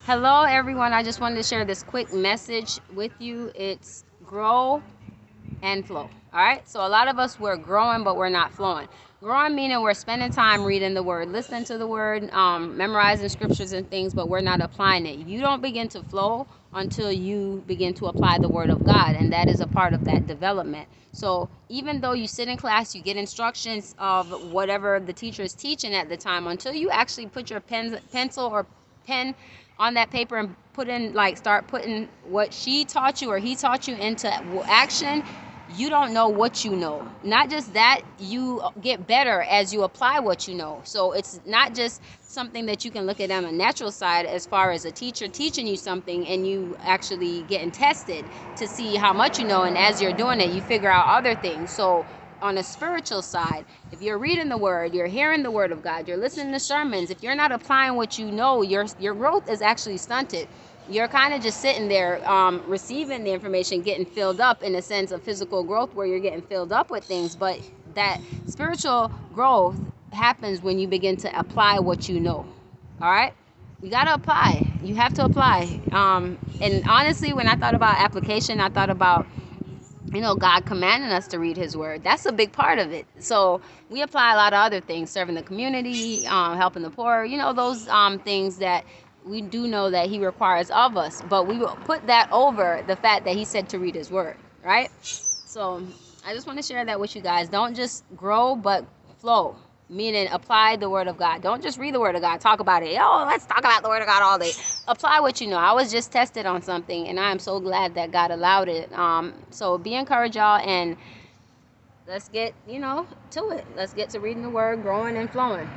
Hello, everyone. I just wanted to share this quick message with you. It's grow and flow. All right. So, a lot of us, we're growing, but we're not flowing. Growing meaning we're spending time reading the word, listening to the word, memorizing scriptures and things, but we're not applying it. You don't begin to flow until you begin to apply the word of God, and that is a part of that development. So, even though you sit in class, you get instructions of whatever the teacher is teaching at the time, until you actually put your pencil or pen on that paper and put in, like, start putting what she taught you or he taught you into action, you don't know what you know. Not just that, you get better as you apply what you know. So it's not just something that you can look at on a natural side, as far as a teacher teaching you something and you actually getting tested to see how much you know, and as you're doing it you figure out other things. So on a spiritual side, if you're reading the word, you're hearing the word of God, you're listening to sermons, if you're not applying what you know, your growth is actually stunted. You're kind of just sitting there, receiving the information, getting filled up in a sense of physical growth where you're getting filled up with things. But that spiritual growth happens when you begin to apply what you know. All right? You got to apply. You have to apply. And honestly, when I thought about application, I thought about, God commanding us to read his word. That's a big part of it. So we apply a lot of other things, serving the community, helping the poor, those things that we do know that he requires of us. But we will put that over the fact that he said to read his word, right? So I just want to share that with you guys. Don't just grow, but flow. Meaning apply the word of God. Don't just read the word of God. Talk about it. Let's talk about the word of God all day. Apply what you know. I was just tested on something, and I am so glad that God allowed it. So be encouraged, y'all, and let's get, to it. Let's get to reading the word, growing and flowing.